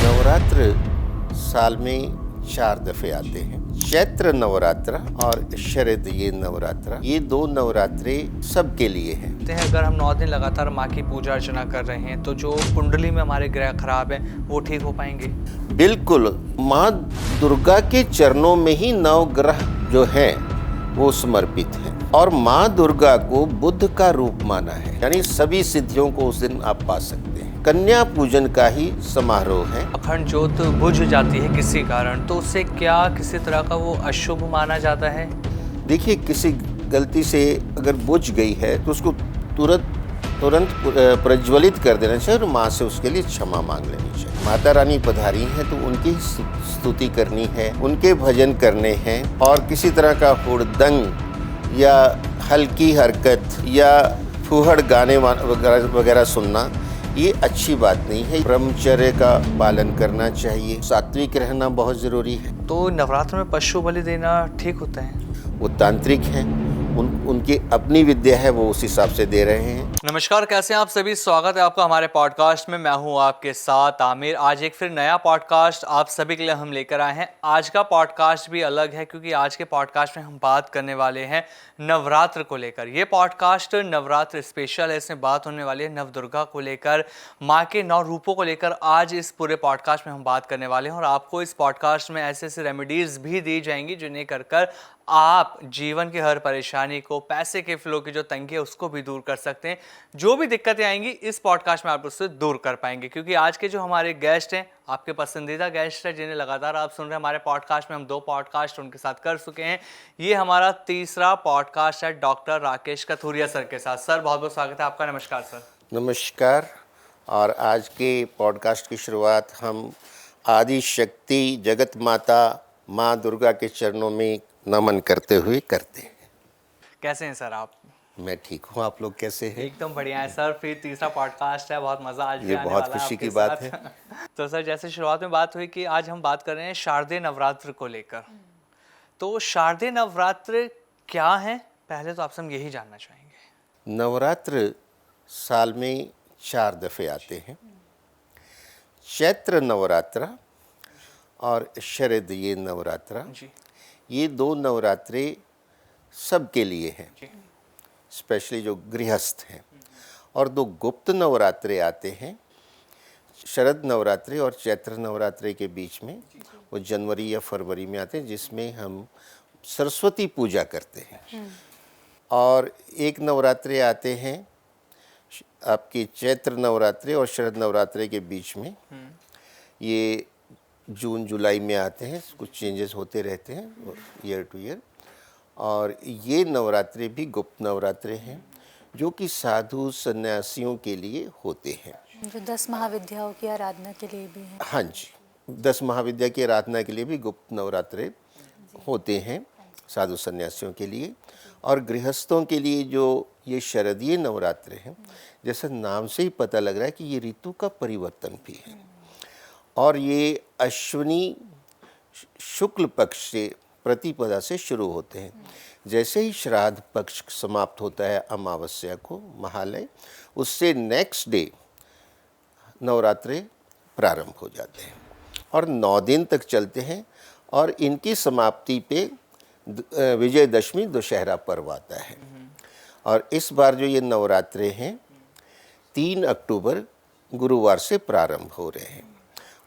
नवरात्र साल में 4 दफे आते हैं। चैत्र नवरात्र और शरद ये नवरात्र, ये 2 नवरात्रे सबके लिए हैं। अगर हम 9 दिन लगातार माँ की पूजा अर्चना कर रहे हैं तो जो कुंडली में हमारे ग्रह खराब है वो ठीक हो पाएंगे? बिल्कुल, माँ दुर्गा के चरणों में ही 9 ग्रह जो हैं वो समर्पित हैं और माँ दुर्गा को बुद्ध का रूप माना है, यानी सभी सिद्धियों को उस दिन आप पा सकते हैं। कन्या पूजन का ही समारोह है। अखंड ज्योत बुझ जाती है किसी कारण तो उससे क्या किसी तरह का वो अशुभ माना जाता है? देखिए, किसी गलती से अगर बुझ गई है तो उसको तुरंत प्रज्वलित कर देना चाहिए और माँ से उसके लिए क्षमा मांग लेनी चाहिए। माता रानी पधारी हैं तो उनकी स्तुति करनी है, उनके भजन करने हैं और किसी तरह का हुड़दंग या हल्की हरकत या फूहड़ गाने वगैरह सुनना ये अच्छी बात नहीं है। ब्रह्मचर्य का पालन करना चाहिए, सात्विक रहना बहुत ज़रूरी है। तो नवरात्र में पशु बलि देना ठीक होता है? वो तांत्रिक हैं, उनकी अपनी विद्या है, वो उस हिसाब से दे रहे हैं। नमस्कार, कैसे हैं आप सभी? स्वागत है आपका हमारे पॉडकास्ट में। मैं हूं आपके साथ आमिर। आज एक फिर नया पॉडकास्ट आप सभी के लिए हम लेकर आए हैं। आज का पॉडकास्ट भी अलग है क्योंकि आज के पॉडकास्ट में हम बात करने वाले हैं नवरात्र को लेकर। ये पॉडकास्ट नवरात्र स्पेशल है, इसमें बात होने वाली है नवदुर्गा को लेकर, माँ के 9 रूपों को लेकर। आज इस पूरे पॉडकास्ट में हम बात करने वाले हैं और आपको इस पॉडकास्ट में ऐसे ऐसे रेमेडीज भी दी जाएंगी जिन्हें कर आप जीवन की हर परेशानी को, पैसे के फ्लो की जो तंगी है उसको भी दूर कर सकते हैं। जो भी दिक्कतें आएंगी इस पॉडकास्ट में आप उससे दूर कर पाएंगे क्योंकि आज के जो हमारे गेस्ट हैं आपके पसंदीदा गेस्ट हैं जिन्हें लगातार आप सुन रहे हैं। हमारे पॉडकास्ट में हम 2 पॉडकास्ट उनके साथ कर चुके हैं। ये हमारा तीसरा पॉडकास्ट है डॉक्टर राकेश कथुरिया सर के साथ। सर, बहुत बहुत स्वागत है आपका। नमस्कार सर। नमस्कार। और आज के पॉडकास्ट की शुरुआत हम आदि शक्ति जगत माता माँ दुर्गा के चरणों में नमन करते हुए करते हैं। कैसे हैं सर आप? मैं ठीक हूँ, आप लोग कैसे हैं? एकदम बढ़िया है सर। फिर तीसरा पॉडकास्ट है, बहुत मजा आज भी ये आने बहुत वाला है खुशी आपके की बात साथ। है। तो सर, जैसे शुरुआत में बात हुई कि आज हम बात कर रहे हैं शारदीय नवरात्र को लेकर, तो शारदीय नवरात्र क्या है? पहले तो आपसे हम यही जानना चाहेंगे। नवरात्र साल में 4 दफे आते हैं। चैत्र नवरात्र और शरद ये नवरात्र, ये 2 नवरात्रे सबके लिए हैं, स्पेशली जो गृहस्थ हैं। और 2 गुप्त नवरात्रे आते हैं, शरद नवरात्रे और चैत्र नवरात्रे के बीच में, वो जनवरी या फरवरी में आते हैं, जिसमें हम सरस्वती पूजा करते हैं। और एक नवरात्रे आते हैं आपके चैत्र नवरात्रे और शरद नवरात्रे के बीच में, ये जून जुलाई में आते हैं। कुछ चेंजेस होते रहते हैं ईयर टू ईयर। और ये नवरात्रे भी गुप्त नवरात्रे हैं जो कि साधु सन्यासियों के लिए होते हैं, जो 10 महाविद्याओं की आराधना के लिए भी है। हाँ जी, 10 महाविद्या की आराधना के लिए भी गुप्त नवरात्रे होते हैं साधु सन्यासियों के लिए। और गृहस्थों के लिए जो ये शरदीय नवरात्रे हैं, जैसा नाम से ही पता लग रहा है कि ये ऋतु का परिवर्तन भी है। और ये अश्विनी शुक्ल पक्ष से प्रतिपदा से शुरू होते हैं। जैसे ही श्राद्ध पक्ष समाप्त होता है अमावस्या को, महालय, उससे नेक्स्ट डे नवरात्रे प्रारंभ हो जाते हैं और 9 दिन तक चलते हैं। और इनकी समाप्ति पे विजयदशमी दशहरा पर्व आता है। और इस बार जो ये नवरात्रे हैं 3 अक्टूबर गुरुवार से प्रारंभ हो रहे हैं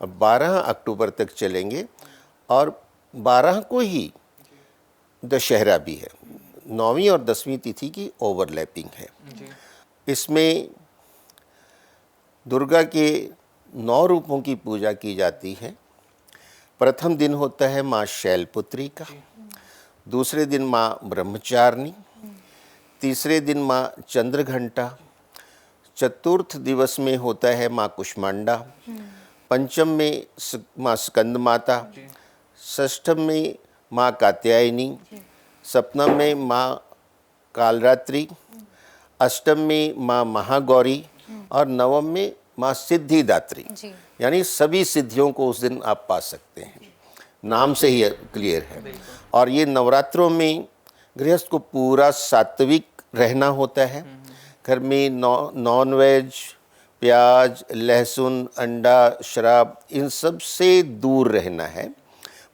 और 12 अक्टूबर तक चलेंगे। और 12 को ही दशहरा भी है। 9वीं और 10वीं तिथि की ओवरलैपिंग है। इसमें दुर्गा के 9 रूपों की पूजा की जाती है। प्रथम दिन होता है माँ शैलपुत्री का, दूसरे दिन माँ ब्रह्मचारिणी, तीसरे दिन माँ चंद्रघंटा, चतुर्थ दिवस में होता है माँ कुष्मांडा, पंचम में माँ स्कंद माता, षष्ठम में माँ कात्यायनी, सप्तम में माँ कालरात्रि, अष्टम में माँ महागौरी और नवम में माँ सिद्धिदात्री। यानी सभी सिद्धियों को उस दिन आप पा सकते हैं, नाम से ही क्लियर है। और ये नवरात्रों में गृहस्थ को पूरा सात्विक रहना होता है। घर में नॉन वेज प्याज, लहसुन, अंडा, शराब, इन सब से दूर रहना है,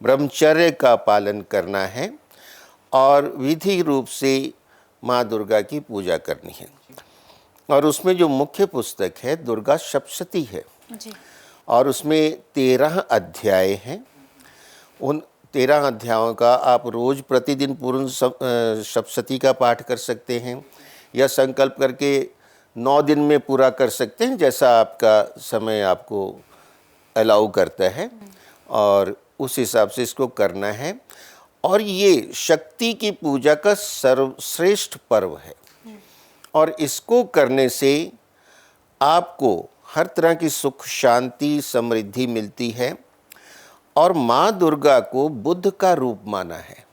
ब्रह्मचर्य का पालन करना है और विधि रूप से माँ दुर्गा की पूजा करनी है। और उसमें जो मुख्य पुस्तक है दुर्गा सप्तशती है जी। और उसमें 13 अध्याय हैं। उन 13 अध्यायों का आप रोज़ प्रतिदिन पूर्ण सप्तशती का पाठ कर सकते हैं या संकल्प करके 9 दिन में पूरा कर सकते हैं, जैसा आपका समय आपको अलाउ करता है और उस हिसाब से इसको करना है। और ये शक्ति की पूजा का सर्वश्रेष्ठ पर्व है और इसको करने से आपको हर तरह की सुख, शांति, समृद्धि मिलती है। और माँ दुर्गा को बुद्ध का रूप माना है,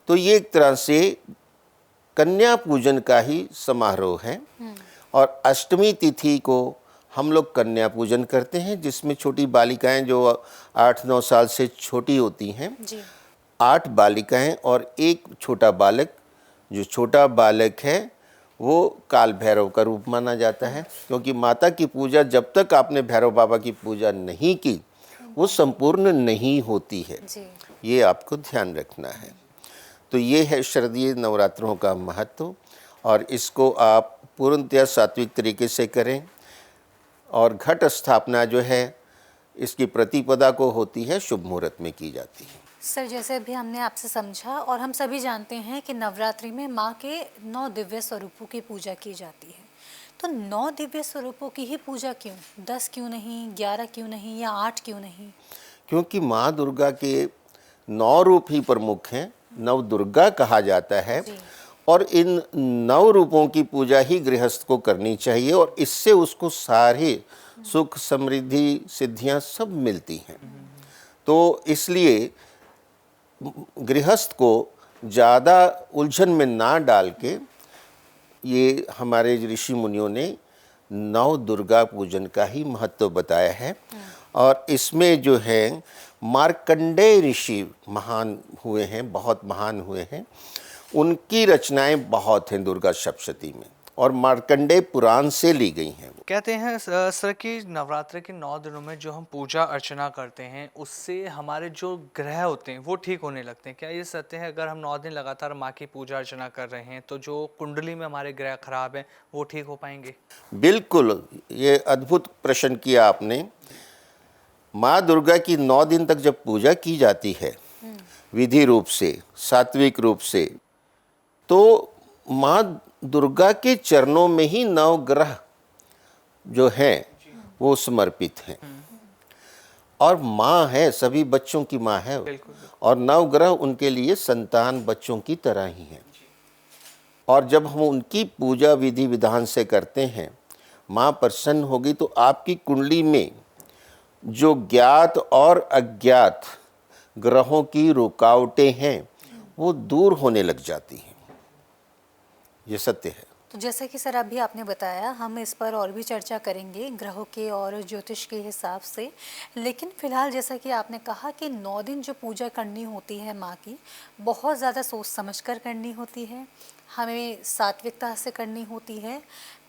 तो ये एक तरह से कन्या पूजन का ही समारोह है। और अष्टमी तिथि को हम लोग कन्या पूजन करते हैं, जिसमें छोटी बालिकाएं जो 8-9 साल से छोटी होती हैं, जी। 8 बालिकाएं और एक छोटा बालक। जो छोटा बालक है वो काल भैरव का रूप माना जाता है, क्योंकि माता की पूजा जब तक आपने भैरव बाबा की पूजा नहीं की वो संपूर्ण नहीं होती है। जी। ये आपको ध्यान रखना है। तो ये है शारदीय नवरात्रों का महत्व और इसको आप पूर्णतः सात्विक तरीके से करें। और घट स्थापना जो है इसकी प्रतिपदा को होती है, शुभ मुहूर्त में की जाती है। सर, जैसे अभी हमने आपसे समझा और हम सभी जानते हैं कि नवरात्रि में माँ के 9 दिव्य स्वरूपों की पूजा की जाती है, तो 9 दिव्य स्वरूपों की ही पूजा क्यों? 10 क्यों नहीं, 11 क्यों नहीं या 8 क्यों नहीं? क्योंकि माँ दुर्गा के 9 रूप ही प्रमुख हैं, नव दुर्गा कहा जाता है। जी। और इन 9 रूपों की पूजा ही गृहस्थ को करनी चाहिए और इससे उसको सारे सुख, समृद्धि, सिद्धियां सब मिलती हैं। तो इसलिए गृहस्थ को ज़्यादा उलझन में ना डाल के ये हमारे ऋषि मुनियों ने 9 दुर्गा पूजन का ही महत्व बताया है। और इसमें जो है मार्कंडेय ऋषि महान हुए हैं, बहुत महान हुए हैं, उनकी रचनाएं बहुत हैं दुर्गा सप्तशती में और मार्कंडेय पुराण से ली गई हैं। कहते हैं सर कि नवरात्रि के 9 दिनों में जो हम पूजा अर्चना करते हैं उससे हमारे जो ग्रह होते हैं वो ठीक होने लगते हैं। क्या ये सत्य है? अगर हम 9 दिन लगातार माँ की पूजा अर्चना कर रहे हैं तो जो कुंडली में हमारे ग्रह खराब हैं वो ठीक हो पाएंगे? बिल्कुल, ये अद्भुत प्रश्न किया आपने। माँ दुर्गा की 9 दिन तक जब पूजा की जाती है विधि रूप से, सात्विक रूप से, तो माँ दुर्गा के चरणों में ही 9 ग्रह जो हैं वो समर्पित हैं। और माँ है, सभी बच्चों की माँ है और 9 ग्रह उनके लिए संतान बच्चों की तरह ही हैं। और जब हम उनकी पूजा विधि विधान से करते हैं, माँ प्रसन्न होगी तो आपकी कुंडली में जो ज्ञात और अज्ञात ग्रहों की रुकावटें हैं वो दूर होने लग जाती हैं। ये सत्य है। तो जैसे कि सर अभी आपने बताया, हम इस पर और भी चर्चा करेंगे ग्रहों के और ज्योतिष के हिसाब से, लेकिन फिलहाल जैसा कि आपने कहा कि 9 दिन जो पूजा करनी होती है माँ की, बहुत ज़्यादा सोच समझ कर करनी होती है, हमें सात्विकता से करनी होती है।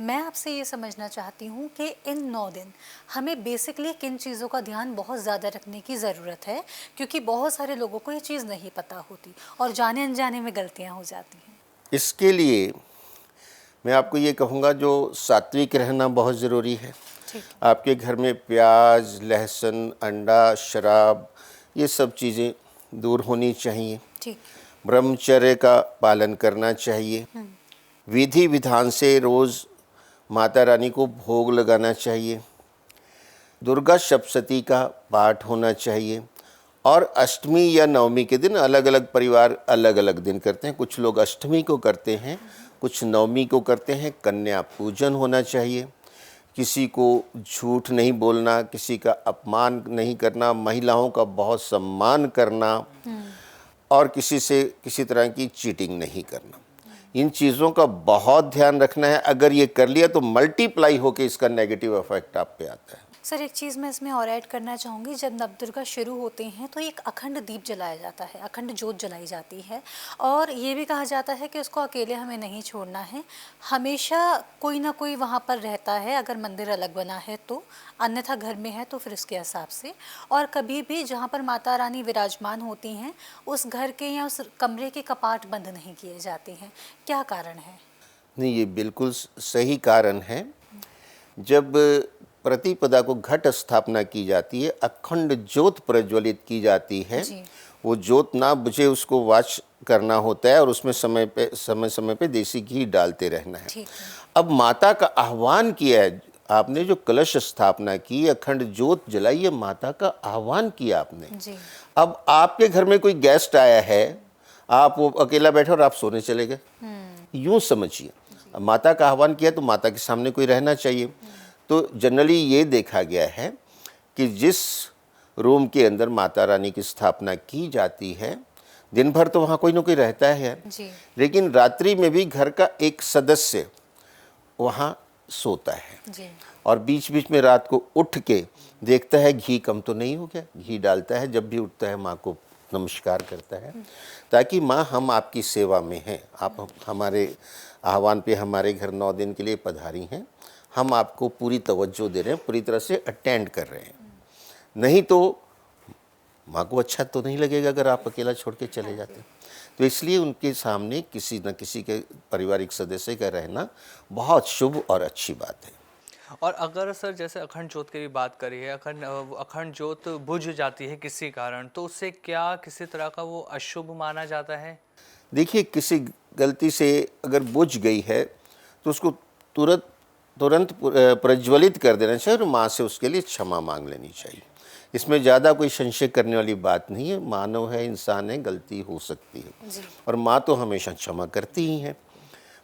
मैं आपसे ये समझना चाहती हूँ कि इन 9 दिन हमें बेसिकली किन चीज़ों का ध्यान बहुत ज़्यादा रखने की ज़रूरत है, क्योंकि बहुत सारे लोगों को ये चीज़ नहीं पता होती और जाने अनजाने में गलतियाँ हो जाती हैं। इसके लिए मैं आपको ये कहूँगा जो सात्विक रहना बहुत ज़रूरी है। आपके घर में प्याज, लहसुन, अंडा, शराब, ये सब चीज़ें दूर होनी चाहिए। ठीक। ब्रह्मचर्य का पालन करना चाहिए। विधि विधान से रोज़ माता रानी को भोग लगाना चाहिए। दुर्गा सप्तशती का पाठ होना चाहिए। और अष्टमी या नवमी के दिन अलग अलग परिवार अलग अलग दिन करते हैं। कुछ लोग अष्टमी को करते हैं, कुछ नवमी को करते हैं। कन्या पूजन होना चाहिए। किसी को झूठ नहीं बोलना, किसी का अपमान नहीं करना, महिलाओं का बहुत सम्मान करना और किसी से किसी तरह की चीटिंग नहीं करना। इन चीज़ों का बहुत ध्यान रखना है। अगर ये कर लिया तो मल्टीप्लाई होकर इसका नेगेटिव इफेक्ट आप पे आता है। सर एक चीज़ मैं इसमें और ऐड करना चाहूँगी, जब नवदुर्गा शुरू होते हैं तो एक अखंड दीप जलाया जाता है, अखंड जोत जलाई जाती है, और ये भी कहा जाता है कि उसको अकेले हमें नहीं छोड़ना है, हमेशा कोई ना कोई वहाँ पर रहता है, अगर मंदिर अलग बना है तो, अन्यथा घर में है तो फिर उसके हिसाब से। और कभी भी जहाँ पर माता रानी विराजमान होती हैं उस घर के या उस कमरे के कपाट बंद नहीं किए जाते हैं, क्या कारण है? नहीं, ये बिल्कुल सही कारण है। जब प्रतिपदा को घट स्थापना की जाती है, अखंड ज्योत प्रज्वलित की जाती है, जी। वो ज्योत ना बुझे उसको वॉच करना होता है और उसमें समय पे देसी घी डालते रहना है। ठीक है। अब माता का आह्वान किया है आपने, जो कलश स्थापना की, अखंड ज्योत जलाई, ये माता का आह्वान किया आपने। जी। अब आपके घर में कोई गेस्ट आया है, आप वो अकेला बैठे और आप सोने चले गए, यूं समझिए। अब माता का आह्वान किया तो माता के सामने कोई रहना चाहिए। तो जनरली ये देखा गया है कि जिस रूम के अंदर माता रानी की स्थापना की जाती है, दिन भर तो वहाँ कोई ना कोई रहता है, जी। लेकिन रात्रि में भी घर का एक सदस्य वहाँ सोता है जी। और बीच बीच में रात को उठ के देखता है घी कम तो नहीं हो गया, घी डालता है। जब भी उठता है माँ को नमस्कार करता है, ताकि माँ हम आपकी सेवा में हैं, आप हमारे आह्वान पे हमारे घर 9 दिन के लिए पधारी हैं, हम आपको पूरी तवज्जो दे रहे हैं, पूरी तरह से अटेंड कर रहे हैं। नहीं तो माँ को अच्छा तो नहीं लगेगा अगर आप अकेला छोड़ के चले जाते। तो इसलिए उनके सामने किसी न किसी के पारिवारिक सदस्य का रहना बहुत शुभ और अच्छी बात है। और अगर सर जैसे अखंड ज्योत की भी बात करी है, अखंड ज्योत बुझ जाती है किसी कारण, तो उससे क्या किसी तरह का वो अशुभ माना जाता है? देखिए, किसी गलती से अगर बुझ गई है तो उसको तुरंत प्रज्वलित कर देना चाहिए और माँ से उसके लिए क्षमा मांग लेनी चाहिए। इसमें ज़्यादा कोई संशय करने वाली बात नहीं है। मानव है, इंसान है, गलती हो सकती है जी। और माँ तो हमेशा क्षमा करती ही हैं।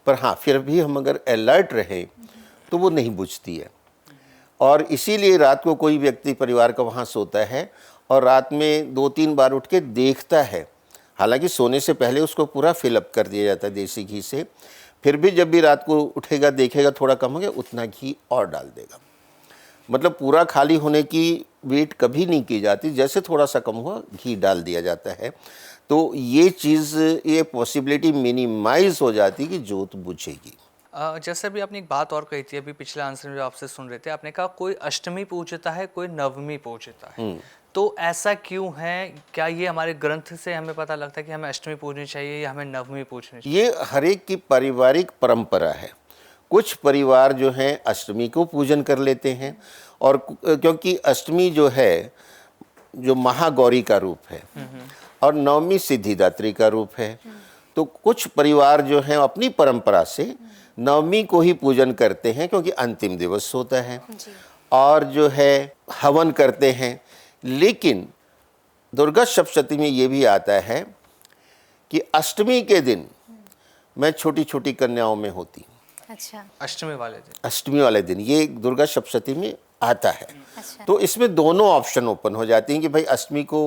पर हाँ, फिर भी हम अगर अलर्ट रहें तो वो नहीं बुझती है। और इसीलिए रात को कोई व्यक्ति परिवार का वहाँ सोता है और रात में 2-3 बार उठ के देखता है, हालांकि सोने से पहले उसको पूरा फिलअप कर दिया जाता है देसी घी से, फिर भी जब भी रात को उठेगा देखेगा थोड़ा कम हो गया, उतना घी और डाल देगा। मतलब पूरा खाली होने की वेट कभी नहीं की जाती, जैसे थोड़ा सा कम हुआ घी डाल दिया जाता है। तो ये पॉसिबिलिटी मिनिमाइज हो जाती है कि जोत बुझेगी। जैसे भी आपने एक बात और कही थी अभी पिछले आंसर में जो आपसे सुन रहे थे, आपने कहा कोई अष्टमी पूजता है, कोई नवमी पूजता है, तो ऐसा क्यों है? क्या ये हमारे ग्रंथ से हमें पता लगता है कि हमें अष्टमी पूजनी चाहिए या हमें नवमी पूजनी चाहिए? ये हर एक की पारिवारिक परंपरा है। कुछ परिवार जो हैं अष्टमी को पूजन कर लेते हैं, और क्योंकि अष्टमी जो है जो महागौरी का रूप है और नवमी सिद्धिदात्री का रूप है, तो कुछ परिवार जो हैं अपनी परंपरा से नवमी को ही पूजन करते हैं क्योंकि अंतिम दिवस होता है जी। और जो है हवन करते हैं। लेकिन दुर्गा सप्तमी में ये भी आता है कि अष्टमी के दिन मैं छोटी छोटी कन्याओं में होती। अच्छा। अष्टमी वाले दिन ये दुर्गा सप्तमी में आता है। अच्छा। तो इसमें दोनों ऑप्शन ओपन हो जाती हैं कि भाई अष्टमी को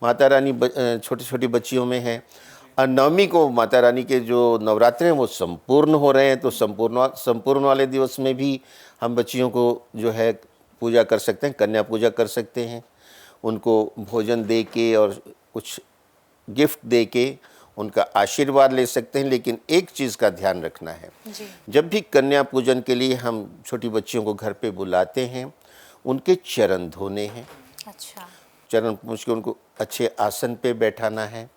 माता रानी छोटी छोटी बच्चियों में है और नवमी को माता रानी के जो नवरात्रे हैं वो संपूर्ण हो रहे हैं, तो संपूर्ण वाले दिवस में भी हम बच्चियों को जो है पूजा कर सकते हैं, कन्या पूजा कर सकते हैं, उनको भोजन दे के और कुछ गिफ्ट दे के उनका आशीर्वाद ले सकते हैं। लेकिन एक चीज़ का ध्यान रखना है, जी। जब भी कन्या पूजन के लिए हम छोटी बच्चियों को घर पे बुलाते हैं, उनके चरण धोने हैं। अच्छा। चरण पूछ के उनको अच्छे आसन पे बैठाना है,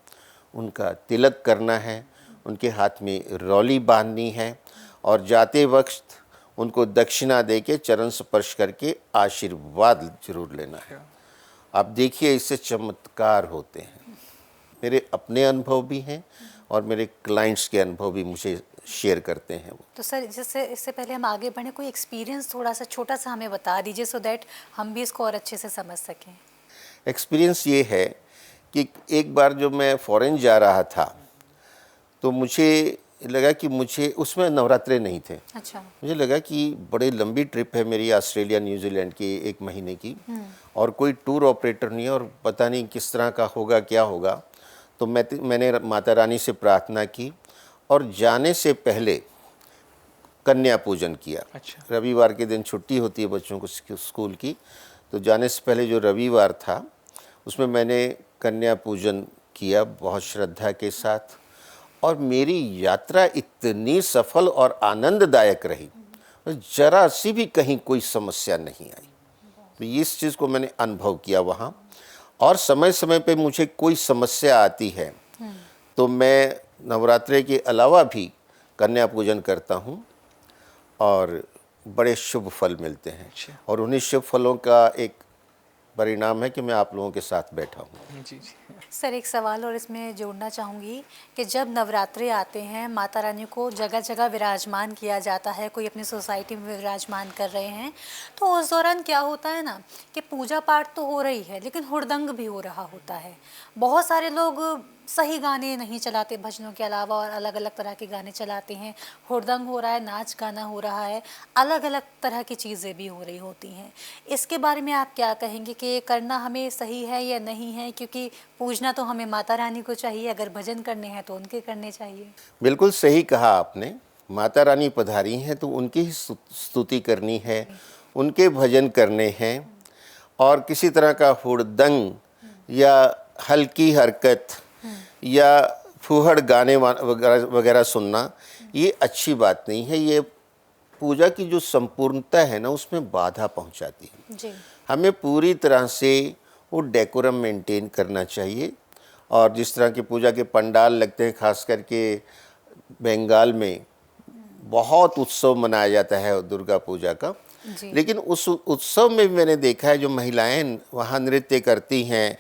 उनका तिलक करना है, उनके हाथ में रौली बांधनी है और जाते वक्त उनको दक्षिणा दे के चरण स्पर्श करके आशीर्वाद जरूर लेना है। आप देखिए इससे चमत्कार होते हैं। मेरे अपने अनुभव भी हैं और मेरे क्लाइंट्स के अनुभव भी मुझे शेयर करते हैं वो। तो सर जैसे इससे पहले हम आगे बढ़े, कोई एक्सपीरियंस थोड़ा सा छोटा सा हमें बता दीजिए सो दैट हम भी इसको और अच्छे से समझ सकें। एक्सपीरियंस ये है कि एक बार जब मैं फ़ॉरेन जा रहा था तो मुझे लगा कि मुझे उसमें नवरात्रे नहीं थे। अच्छा। मुझे लगा कि बड़े लंबी ट्रिप है मेरी ऑस्ट्रेलिया न्यूजीलैंड की 1 महीने की और कोई टूर ऑपरेटर नहीं है और पता नहीं किस तरह का होगा क्या होगा। तो मैंने माता रानी से प्रार्थना की और जाने से पहले कन्या पूजन किया। अच्छा। रविवार के दिन छुट्टी होती है बच्चों को स्कूल की, तो जाने से पहले जो रविवार था उसमें मैंने कन्या पूजन किया बहुत श्रद्धा के साथ, और मेरी यात्रा इतनी सफल और आनंददायक रही, जरा सी भी कहीं कोई समस्या नहीं आई। तो इस चीज़ को मैंने अनुभव किया वहाँ। और समय समय पे मुझे कोई समस्या आती है तो मैं नवरात्रि के अलावा भी कन्या पूजन करता हूँ और बड़े शुभ फल मिलते हैं। अच्छा। और उन्हीं शुभ फलों का एक परिणाम है कि मैं आप लोगों के साथ बैठा हूँ। जी जी। सर एक सवाल और इसमें जोड़ना चाहूँगी कि जब नवरात्रि आते हैं माता रानी को जगह जगह विराजमान किया जाता है, कोई अपनी सोसाइटी में विराजमान कर रहे हैं, तो उस दौरान क्या होता है ना कि पूजा पाठ तो हो रही है लेकिन हुड़दंग भी हो रहा होता है। बहुत सारे लोग सही गाने नहीं चलाते भजनों के अलावा और अलग अलग तरह के गाने चलाते हैं, हुड़दंग हो रहा है, नाच गाना हो रहा है, अलग अलग तरह की चीज़ें भी हो रही होती हैं। इसके बारे में आप क्या कहेंगे कि ये करना हमें सही है या नहीं है? क्योंकि पूजना तो हमें माता रानी को चाहिए, अगर भजन करने हैं तो उनके करने चाहिए। बिल्कुल सही कहा आपने। माता रानी पधारी हैं तो उनकी ही स्तुति करनी है, उनके भजन करने हैं। और किसी तरह का हुड़दंग या हल्की हरकत या फूहड़ गाने वगैरह सुनना ये अच्छी बात नहीं है। ये पूजा की जो संपूर्णता है ना उसमें बाधा पहुंचाती है। जी। हमें पूरी तरह से वो डेकोरम मेंटेन करना चाहिए। और जिस तरह की पूजा के पंडाल लगते हैं, खास करके बंगाल में बहुत उत्सव मनाया जाता है दुर्गा पूजा का, लेकिन उस उत्सव में भी मैंने देखा है जो महिलाएं वहाँ नृत्य करती हैं,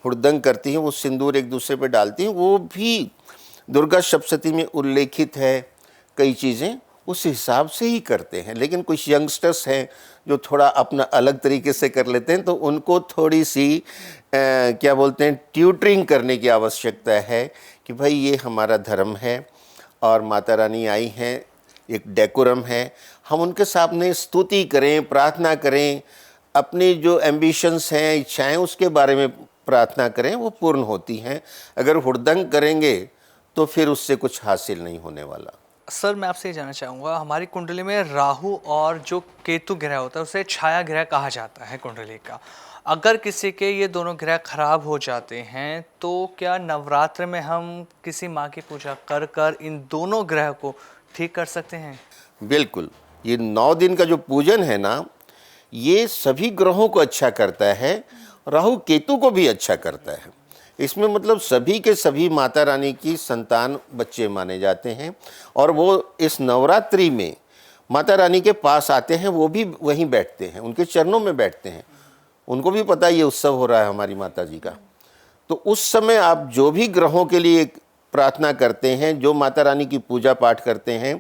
हुड़दंग करती हैं, वो सिंदूर एक दूसरे पे डालती हैं, वो भी दुर्गा सप्तशती में उल्लेखित है। कई चीज़ें उस हिसाब से ही करते हैं। लेकिन कुछ यंगस्टर्स हैं जो थोड़ा अपना अलग तरीके से कर लेते हैं, तो उनको थोड़ी सी क्या बोलते हैं ट्यूटरिंग करने की आवश्यकता है कि भाई ये हमारा धर्म है और माता रानी आई हैं, एक डेकोरम है, हम उनके सामने स्तुति करें, प्रार्थना करें, अपनी जो एम्बिशंस हैं, इच्छाएं, उसके बारे में प्रार्थना करें, वो पूर्ण होती हैं। अगर हुड़दंग करेंगे तो फिर उससे कुछ हासिल नहीं होने वाला। सर मैं आपसे ये जानना चाहूँगा, हमारी कुंडली में राहु और जो केतु ग्रह होता है उसे छाया ग्रह कहा जाता है कुंडली का। अगर किसी के ये दोनों ग्रह खराब हो जाते हैं तो क्या नवरात्र में हम किसी माँ की पूजा कर कर इन दोनों ग्रह को ठीक कर सकते हैं? बिल्कुल। ये 9 दिन का जो पूजन है ना, ये सभी ग्रहों को अच्छा करता है, राहु केतु को भी अच्छा करता है। इसमें मतलब सभी के सभी माता रानी की संतान बच्चे माने जाते हैं और वो इस नवरात्रि में माता रानी के पास आते हैं, वो भी वहीं बैठते हैं, उनके चरणों में बैठते हैं। उनको भी पता है ये उत्सव हो रहा है हमारी माता जी का। तो उस समय आप जो भी ग्रहों के लिए प्रार्थना करते हैं, जो माता रानी की पूजा पाठ करते हैं,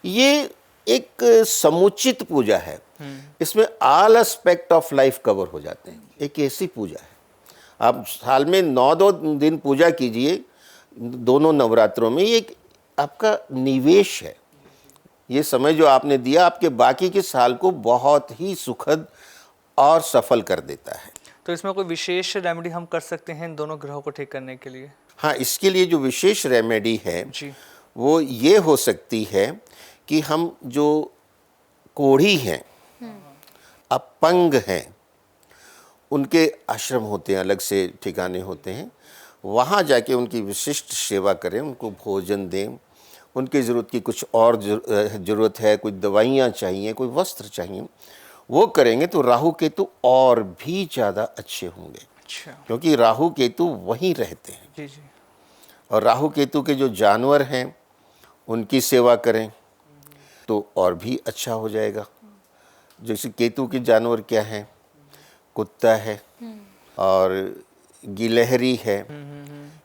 ये एक समुचित पूजा है। इसमें all aspect of life cover हो जाते हैं। एक ऐसी पूजा है, आप साल में 9 दिन पूजा कीजिए दोनों नवरात्रों में। ये एक आपका निवेश है। ये समय जो आपने दिया आपके बाकी के साल को बहुत ही सुखद और सफल कर देता है। तो इसमें कोई विशेष रेमेडी हम कर सकते हैं इन दोनों ग्रहों को ठीक करने के लिए? हाँ, इसके लिए जो विशेष रेमेडी है जी। वो ये हो सकती है कि हम जो कोढ़ी हैं, अपंग हैं, उनके आश्रम होते हैं, अलग से ठिकाने होते हैं, वहाँ जाके उनकी विशिष्ट सेवा करें, उनको भोजन दें, उनकी ज़रूरत की कुछ और ज़रूरत है, कोई दवाइयाँ चाहिए, कोई वस्त्र चाहिए, वो करेंगे तो राहु केतु और भी ज़्यादा अच्छे होंगे। अच्छा। क्योंकि राहु केतु वहीं रहते हैं। जी जी। और राहु केतु के जो जानवर हैं उनकी सेवा करें तो और भी अच्छा हो जाएगा। जैसे केतु के जानवर क्या हैं, कुत्ता है और गिलहरी है,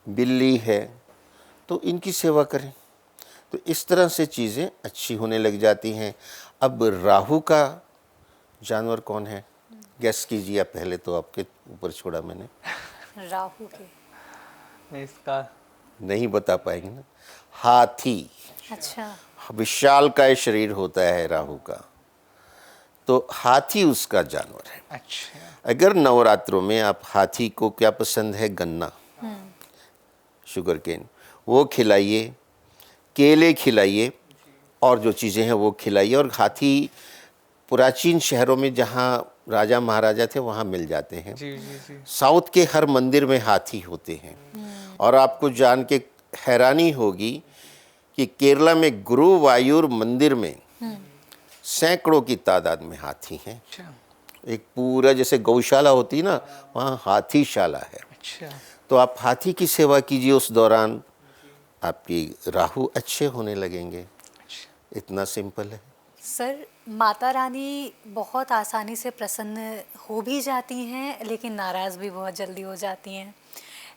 बिल्ली है, तो इनकी सेवा करें तो इस तरह से चीज़ें अच्छी होने लग जाती हैं। अब राहु का जानवर कौन है, गेस कीजिए आप। पहले तो आपके ऊपर छोड़ा मैंने। राहु के मैं इसका नहीं बता पाएंगे ना। हाथी। अच्छा। विशालकाय शरीर होता है राहु का, तो हाथी उसका जानवर है। अच्छा। अगर नवरात्रों में आप हाथी को क्या पसंद है, गन्ना, शुगर केन, वो खिलाइए, केले खिलाइए, और जो चीज़ें हैं वो खिलाइए। और हाथी प्राचीन शहरों में जहाँ राजा महाराजा थे वहाँ मिल जाते हैं। जी जी जी। साउथ के हर मंदिर में हाथी होते हैं। और आपको जान के हैरानी होगी कि केरला में गुरुवायूर मंदिर में सैकड़ों की तादाद में हाथी हैं। अच्छा एक पूरा जैसे गौशाला होती है ना, वहाँ हाथीशाला है। अच्छा। तो आप हाथी की सेवा कीजिए, उस दौरान आपकी राहु अच्छे होने लगेंगे। इतना सिंपल है। सर, माता रानी बहुत आसानी से प्रसन्न हो भी जाती हैं लेकिन नाराज़ भी बहुत जल्दी हो जाती हैं।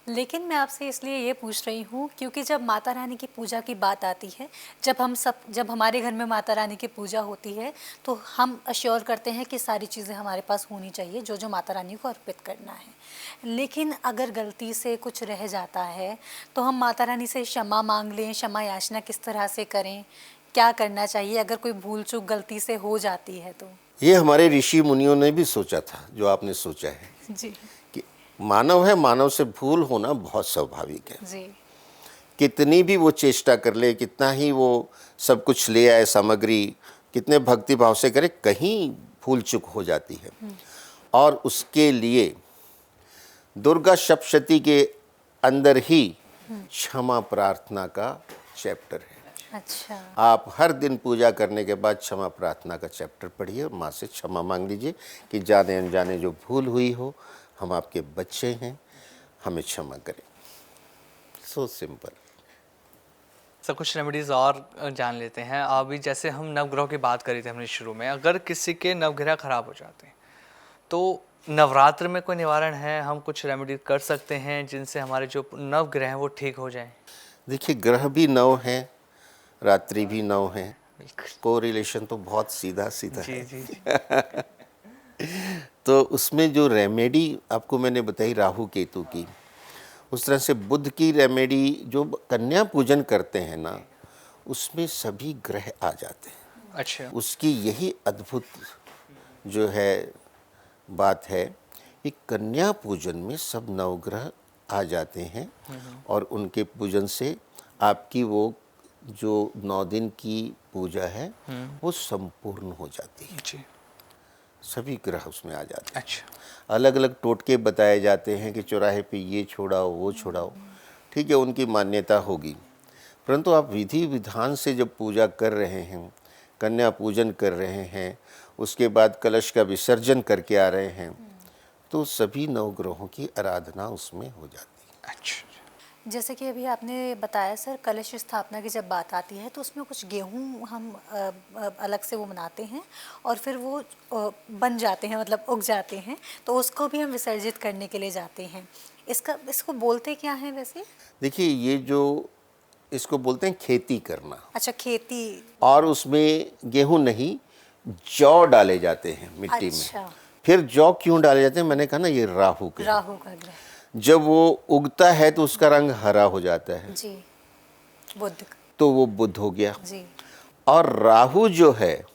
लेकिन मैं आपसे इसलिए ये पूछ रही हूँ क्योंकि जब माता रानी की पूजा की बात आती है, जब हमारे घर में माता रानी की पूजा होती है तो हम अश्योर करते हैं कि सारी चीज़ें हमारे पास होनी चाहिए जो जो माता रानी को अर्पित करना है। लेकिन अगर गलती से कुछ रह जाता है तो हम माता रानी से क्षमा मांग लें, क्षमा याचना किस तरह से करें, क्या करना चाहिए अगर कोई भूल चूक गलती से हो जाती है तो? ये हमारे ऋषि मुनियों ने भी सोचा था जो आपने सोचा है जी कि मानव है, मानव से भूल होना बहुत स्वाभाविक है। जी कितनी भी वो चेष्टा कर ले, कितना ही वो सब कुछ ले आए सामग्री, कितने भक्ति भाव से करे, कहीं भूल चूक हो जाती है। और उसके लिए दुर्गा सप्तशती के अंदर ही क्षमा प्रार्थना का चैप्टर है। अच्छा। आप हर दिन पूजा करने के बाद क्षमा प्रार्थना का चैप्टर पढ़िए और माँ से क्षमा मांग लीजिए कि जाने अनजाने जो भूल हुई हो, हम आपके बच्चे हैं, हमें क्षमा करें। So simple. सर कुछ रेमेडीज़ और जान लेते हैं। अभी जैसे हम नवग्रह की बात करी थी हमने शुरू में, अगर किसी के नवग्रह खराब हो जाते हैं तो नवरात्र में कोई निवारण है, हम कुछ रेमेडी कर सकते हैं जिनसे हमारे जो नवग्रह हैं वो ठीक हो जाएं? देखिए, ग्रह भी 9 हैं, रात्रि भी 9 हैं, कोरिलेशन तो बहुत सीधा सीधा जी है। जी जी। तो उसमें जो रेमेडी आपको मैंने बताई राहु केतु की, उस तरह से बुध की रेमेडी जो कन्या पूजन करते हैं ना, उसमें सभी ग्रह आ जाते हैं। अच्छा। उसकी यही अद्भुत जो है बात है कि कन्या पूजन में सब नवग्रह आ जाते हैं और उनके पूजन से आपकी वो जो 9 दिन की पूजा है वो संपूर्ण हो जाती है। जी। सभी ग्रह उसमें आ जाते हैं। अच्छा। अलग अलग टोटके बताए जाते हैं कि चौराहे पे ये छोड़ाओ वो छोड़ाओ, ठीक है, उनकी मान्यता होगी। परंतु आप विधि विधान से जब पूजा कर रहे हैं, कन्या पूजन कर रहे हैं, उसके बाद कलश का विसर्जन करके आ रहे हैं, तो सभी नवग्रहों की आराधना उसमें हो जाती है। अच्छा। जैसे कि अभी आपने बताया सर, कलश स्थापना की जब बात आती है तो उसमें कुछ गेहूं हम अलग से वो बनाते हैं और फिर वो बन जाते हैं, मतलब उग जाते हैं, तो उसको भी हम विसर्जित करने के लिए जाते हैं। इसको बोलते क्या है वैसे? देखिए, ये जो इसको बोलते हैं खेती करना। अच्छा, खेती। और उसमें गेहूं नहीं, जौ डाले जाते हैं मिट्टी अच्छा। में। फिर जौ क्यों डाले जाते हैं? मैंने कहा ना, ये राहु के। राहु का ग्रह। जब वो उगता है तो उसका रंग हरा हो जाता है, जी। बुध। तो वो बुध हो गया। जी। और राहु जो है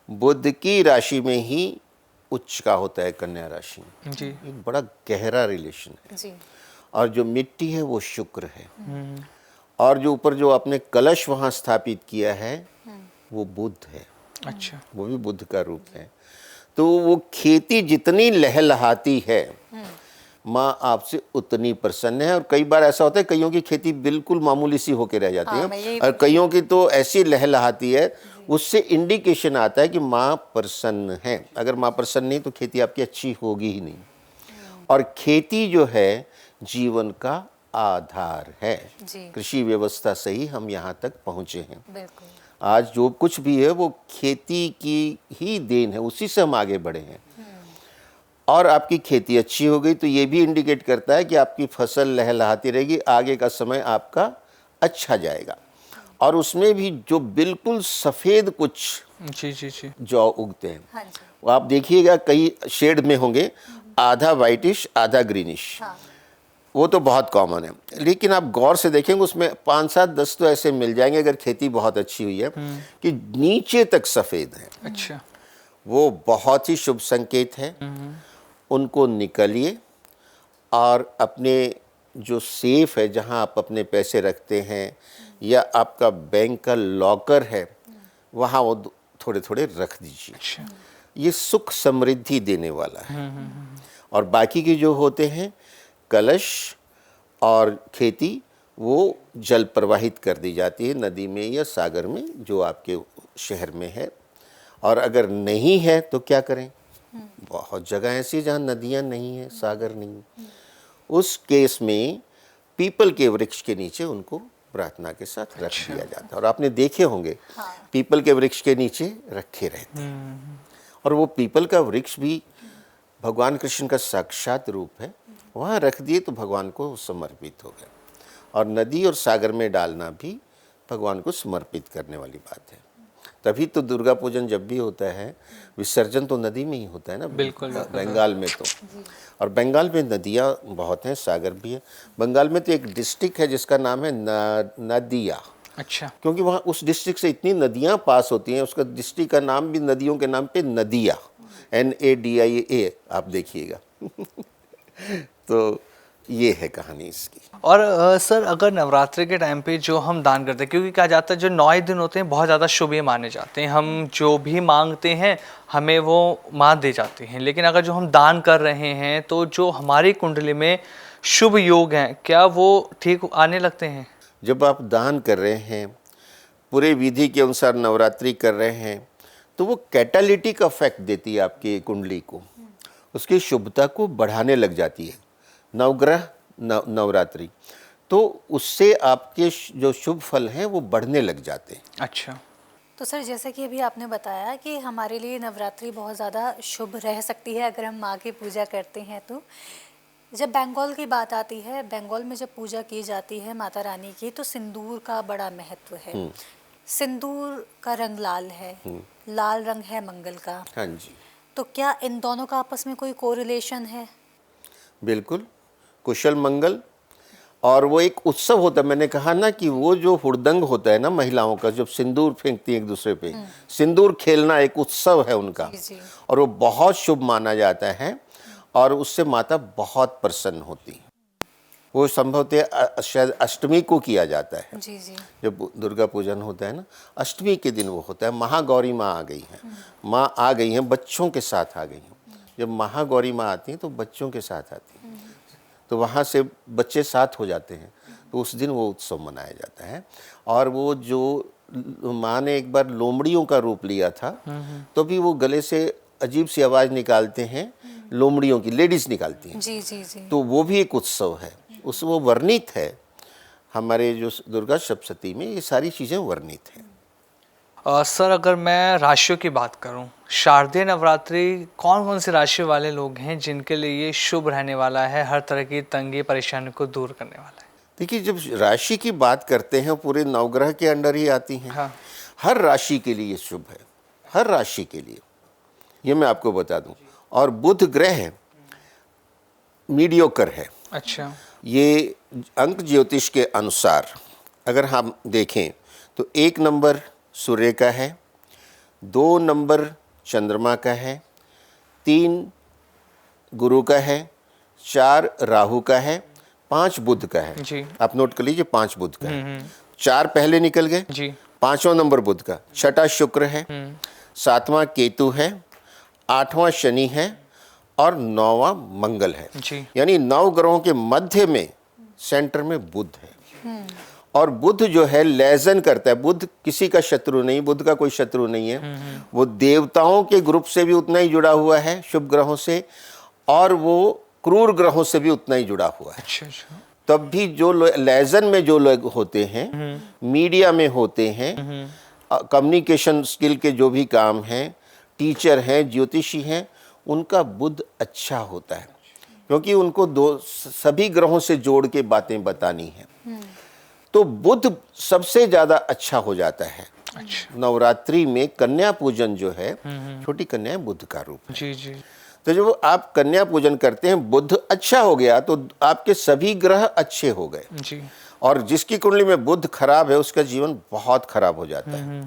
बुध की राशि में ही उच्च का होता है, कन्या राशि में। जी। एक बड़ा गहरा रिलेशन है। जी। और जो मिट्टी है वो शुक्र है। और जो ऊपर जो आपने कलश वहाँ स्थापित किया है वो बुध है। अच्छा। वो भी बुध का रूप है। तो वो खेती जितनी लहलहाती है, माँ आपसे उतनी प्रसन्न है। और कई बार ऐसा होता है, कईयों की खेती बिल्कुल मामूली सी होके रह जाती है और कईयों की तो ऐसी लहलहाती है, उससे इंडिकेशन आता है कि माँ प्रसन्न है। अगर माँ प्रसन्न नहीं तो खेती आपकी अच्छी होगी ही नहीं। और खेती जो है जीवन का आधार है। जी। कृषि व्यवस्था से ही हम यहाँ तक पहुँचे हैं। बिल्कुल। आज जो कुछ भी है वो खेती की ही देन है, उसी से हम आगे बढ़े हैं। और आपकी खेती अच्छी हो गई तो ये भी इंडिकेट करता है कि आपकी फसल लहलहाती रहेगी, आगे का समय आपका अच्छा जाएगा। और उसमें भी जो बिल्कुल सफ़ेद कुछ जी जी जी। जौ उगते हैं, हाँ जी। वो आप देखिएगा कई शेड में होंगे, आधा वाइटिश आधा ग्रीनिश। हाँ। वो तो बहुत कॉमन है। लेकिन आप गौर से देखेंगे उसमें 5, 7, 10 तो ऐसे मिल जाएंगे अगर खेती बहुत अच्छी हुई है कि नीचे तक सफ़ेद है। अच्छा। वो बहुत ही शुभ संकेत है। उनको निकालिए और अपने जो सेफ है, जहाँ आप अपने पैसे रखते हैं या आपका बैंक का लॉकर है, वहाँ वो थोड़े थोड़े रख दीजिए। अच्छा। ये सुख समृद्धि देने वाला है। और बाकी के जो होते हैं कलश और खेती, वो जल प्रवाहित कर दी जाती है नदी में या सागर में जो आपके शहर में है। और अगर नहीं है तो क्या करें? बहुत जगह ऐसी है जहाँ नदियाँ नहीं है, सागर नहीं है। उस केस में पीपल के वृक्ष के नीचे उनको प्रार्थना के साथ रख दिया जाता है। और आपने देखे होंगे पीपल के वृक्ष के नीचे रखे रहते हैं। और वो पीपल का वृक्ष भी भगवान कृष्ण का साक्षात रूप है, वहाँ रख दिए तो भगवान को समर्पित हो गया। और नदी और सागर में डालना भी भगवान को समर्पित करने वाली बात है। तभी तो दुर्गा पूजन जब भी होता है, विसर्जन तो नदी में ही होता है ना। बिल्कुल। बंगाल में तो, और बंगाल में नदियाँ बहुत हैं, सागर भी है। बंगाल में तो एक डिस्ट्रिक्ट है जिसका नाम है नदिया। अच्छा। क्योंकि वहाँ उस डिस्ट्रिक्ट से इतनी नदियाँ पास होती हैं, उसका डिस्ट्रिक्ट का नाम भी नदियों के नाम पे नदिया, NADIA, आप देखिएगा। तो ये है कहानी इसकी। और सर, अगर नवरात्रि के टाइम पे जो हम दान करते हैं, क्योंकि कहा जाता है जो 9 दिन होते हैं बहुत ज़्यादा शुभ ये माने जाते हैं, हम जो भी मांगते हैं हमें वो माँ दे जाती हैं। लेकिन अगर जो हम दान कर रहे हैं तो जो हमारी कुंडली में शुभ योग हैं, क्या वो ठीक आने लगते हैं? जब आप दान कर रहे हैं, पूरे विधि के अनुसार नवरात्रि कर रहे हैं, तो वो कैटालिटिक इफेक्ट देती है आपकी कुंडली को, उसकी शुभता को बढ़ाने लग जाती है नवग्रह नवरात्रि। तो उससे आपके जो शुभ फल हैं वो बढ़ने लग जाते हैं। अच्छा। तो सर, जैसे कि अभी आपने बताया कि हमारे लिए नवरात्रि बहुत ज़्यादा शुभ रह सकती है अगर हम माँ की पूजा करते हैं। तो जब बंगाल की बात आती है, बंगाल में जब पूजा की जाती है माता रानी की, तो सिंदूर का बड़ा महत्व है। सिंदूर का रंग लाल है, लाल रंग है मंगल का। हाँ जी। तो क्या इन दोनों का आपस में कोई कोरिलेशन है? बिल्कुल, कुशल मंगल। और वो एक उत्सव होता है, मैंने कहा ना कि वो जो हुड़दंग होता है ना महिलाओं का, जब सिंदूर फेंकती है एक दूसरे पे, सिंदूर खेलना एक उत्सव है उनका। जी। और वो बहुत शुभ माना जाता है और उससे माता बहुत प्रसन्न होती है। वो संभवतः शायद अष्टमी को किया जाता है। जी जी। जब दुर्गा पूजन होता है ना, अष्टमी के दिन वो होता है। महागौरी माँ आ गई हैं, माँ आ गई हैं, बच्चों के साथ आ गई हैं। जब महागौरी माँ आती हैं तो बच्चों के साथ आती हैं, तो वहाँ से बच्चे साथ हो जाते हैं, तो उस दिन वो उत्सव मनाया जाता है। और वो जो माँ ने एक बार लोमड़ियों का रूप लिया था, तो भी वो गले से अजीब सी आवाज़ निकालते हैं, लोमड़ियों की, लेडीज़ निकालती हैं। जी जी जी। तो वो भी एक उत्सव है, उस वो वर्णित है हमारे जो दुर्गा सप्तशती में, ये सारी चीज़ें वर्णित हैं। सर, अगर मैं राशियों की बात करूं, शारदीय नवरात्रि कौन कौन से राशि वाले लोग हैं जिनके लिए ये शुभ रहने वाला है, हर तरह की तंगी परेशानी को दूर करने वाला है? देखिए, जब राशि की बात करते हैं पूरे नवग्रह के अंडर ही आती हैं। हाँ। हर राशि के लिए शुभ है, हर राशि के लिए, ये मैं आपको बता दूं। और बुध ग्रह मीडियोकर है। अच्छा। ये अंक ज्योतिष के अनुसार अगर हम देखें तो 1 नंबर सूर्य का है, 2 नंबर चंद्रमा का है, 3 गुरु का है, 4 राहु का है, 5 बुध का है। जी। आप नोट कर लीजिए, 5 बुध का है। 4 पहले निकल गए जी। 5वां नंबर बुध का, 6ठा शुक्र है, 7वां केतु है, 8वां शनि है और 9वां मंगल है। जी। यानी 9 ग्रहों के मध्य में सेंटर में बुध है। और बुध जो है लेजन करता है, बुध किसी का शत्रु नहीं, बुध का कोई शत्रु नहीं है। वो देवताओं के ग्रुप से भी उतना ही जुड़ा हुआ है, शुभ ग्रहों से, और वो क्रूर ग्रहों से भी उतना ही जुड़ा हुआ है। अच्छा अच्छा। तब भी जो लेजन में जो लोग होते हैं, मीडिया में होते हैं, कम्युनिकेशन स्किल के जो भी काम हैं, टीचर हैं, ज्योतिषी हैं, उनका बुध अच्छा होता है, क्योंकि उनको सभी ग्रहों से जोड़ के बातें बतानी है। तो बुध सबसे ज्यादा अच्छा हो जाता है। अच्छा। नवरात्रि में कन्या पूजन जो है, छोटी कन्या बुध का रूप है। जी जी। तो जब आप कन्या पूजन करते हैं, बुध अच्छा हो गया तो आपके सभी ग्रह अच्छे हो गए। जी। और जिसकी कुंडली में बुध खराब है, उसका जीवन बहुत खराब हो जाता है।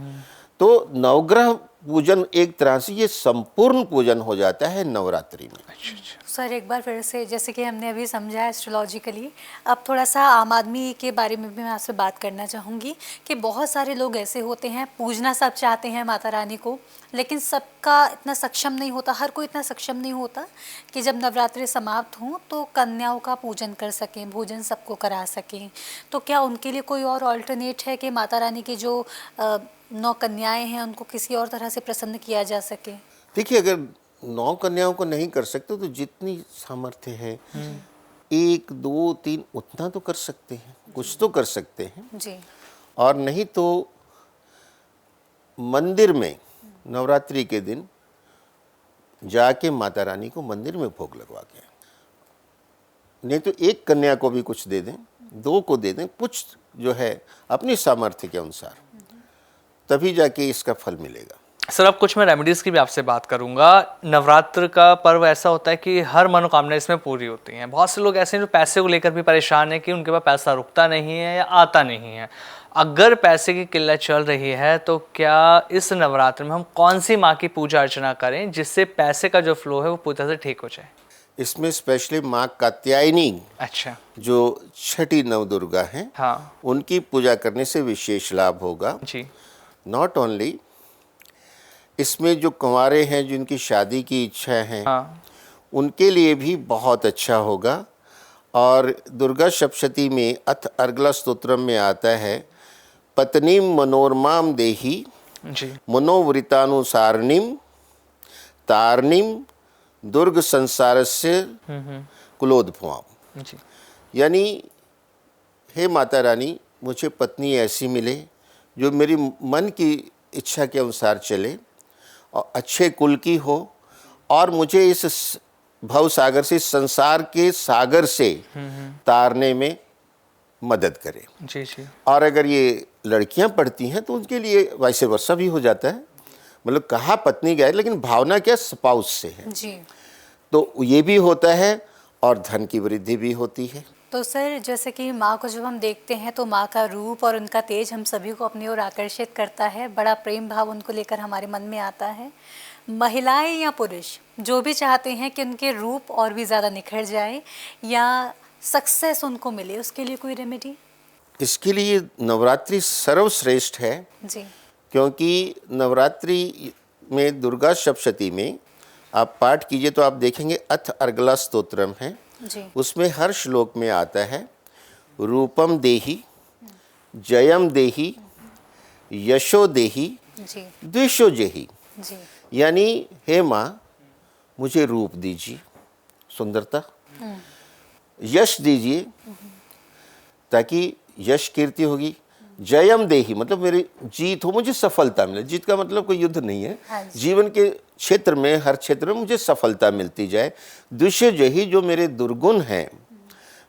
तो नवग्रह पूजन एक तरह से ये संपूर्ण पूजन हो जाता है नवरात्रि में। अच्छा अच्छा। सर एक बार फिर से, जैसे कि हमने अभी समझा एस्ट्रोलॉजिकली, अब थोड़ा सा आम आदमी के बारे में भी मैं आपसे बात करना चाहूँगी कि बहुत सारे लोग ऐसे होते हैं, पूजना सब चाहते हैं माता रानी को, लेकिन सबका इतना सक्षम नहीं होता, हर कोई इतना सक्षम नहीं होता कि जब नवरात्रि समाप्त हों तो कन्याओं का पूजन कर सकें, भोजन सबको करा सकें। तो क्या उनके लिए कोई और ऑल्टरनेट है कि माता रानी की जो 9 कन्याएँ हैं उनको किसी और तरह से प्रसन्न किया जा सके? देखिए, अगर 9 कन्याओं को नहीं कर सकते तो जितनी सामर्थ्य है 1 2 3 उतना तो कर सकते हैं, कुछ तो कर सकते हैं। जी। और नहीं तो मंदिर में नवरात्रि के दिन जाके माता रानी को मंदिर में भोग लगवा के, नहीं तो 1 कन्या को भी कुछ दे दें, 2 को दे दें, कुछ जो है अपनी सामर्थ्य के अनुसार, तभी जाके इसका फल मिलेगा। सर अब कुछ मैं रेमेडीज़ की भी आपसे बात करूंगा। नवरात्र का पर्व ऐसा होता है कि हर मनोकामना इसमें पूरी होती हैं। बहुत से लोग ऐसे हैं जो पैसे को लेकर भी परेशान हैं कि उनके पास पैसा रुकता नहीं है या आता नहीं है। अगर पैसे की किल्लत चल रही है तो क्या इस नवरात्र में हम कौन सी माँ की पूजा अर्चना करें जिससे पैसे का जो फ्लो है वो पूरी तरह से ठीक हो जाए? इसमें स्पेशली माँ कात्यायनी, अच्छा। जो छठी नवदुर्गा हैं, हाँ उनकी पूजा करने से विशेष लाभ होगा। जी। नॉट ओनली, इसमें जो कुंवारे हैं जिनकी शादी की इच्छा है, हाँ उनके लिए भी बहुत अच्छा होगा। और दुर्गा सप्तशती में अथ अर्गला स्तोत्रम में आता है, पत्नीम मनोरमाम देही जी। मनोवृतानुसारिणीम तारनीम दुर्ग संसारस्य कुलोद्भवाम। जी। यानी हे माता रानी, मुझे पत्नी ऐसी मिले जो मेरी मन की इच्छा के अनुसार चले और अच्छे कुल की हो, और मुझे इस भव सागर से, संसार के सागर से तारने में मदद करे। जी जी। और अगर ये लड़कियां पढ़ती हैं तो उनके लिए वैसे वर्षा भी हो जाता है, मतलब कहा पत्नी गए लेकिन भावना क्या स्पाउस से है, जी। तो ये भी होता है और धन की वृद्धि भी होती है। तो सर जैसे कि माँ को जब हम देखते हैं तो माँ का रूप और उनका तेज हम सभी को अपनी ओर आकर्षित करता है, बड़ा प्रेम भाव उनको लेकर हमारे मन में आता है। महिलाएं या पुरुष जो भी चाहते हैं कि उनके रूप और भी ज़्यादा निखर जाए या सक्सेस उनको मिले, उसके लिए कोई रेमेडी? इसके लिए नवरात्रि सर्वश्रेष्ठ है, जी। क्योंकि नवरात्रि में दुर्गा सप्तशती में आप पाठ कीजिए तो आप देखेंगे अथ अर्गला स्तोत्रम है, जी। उसमें हर श्लोक में आता है रूपम देहि, जयम देहि, यशो देहि, जी। द्वेषो जेहि। जी। यानी हे माँ, मुझे रूप दीजिए, सुंदरता, यश दीजिए ताकि यश कीर्ति होगी, जयम देहि मतलब मेरी जीत हो, मुझे सफलता मिले। जीत का मतलब कोई युद्ध नहीं है, हाँ जी। जीवन के क्षेत्र में, हर क्षेत्र में मुझे सफलता मिलती जाए। द्वेषो जेहि, जो मेरे दुर्गुण हैं,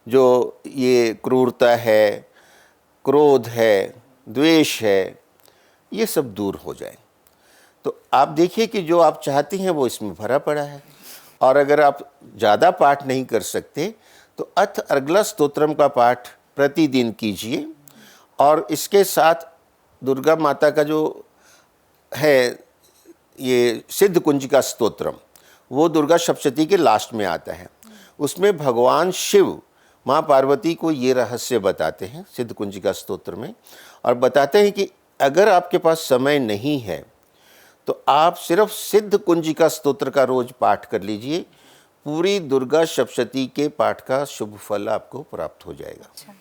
जो ये क्रूरता है, क्रोध है, द्वेष है, ये सब दूर हो जाए। तो आप देखिए कि जो आप चाहती हैं वो इसमें भरा पड़ा है। और अगर आप ज़्यादा पाठ नहीं कर सकते तो अथ अर्गला स्तोत्रम का पाठ प्रतिदिन कीजिए, और इसके साथ दुर्गा माता का जो है ये सिद्ध कुंजिका स्तोत्रम, वो दुर्गा सप्तशती के लास्ट में आता है। उसमें भगवान शिव माँ पार्वती को ये रहस्य बताते हैं सिद्ध कुंजिका स्तोत्र में, और बताते हैं कि अगर आपके पास समय नहीं है तो आप सिर्फ सिद्ध कुंजिका स्तोत्र का रोज पाठ कर लीजिए, पूरी दुर्गा सप्तशती के पाठ का शुभ फल आपको प्राप्त हो जाएगा। अच्छा।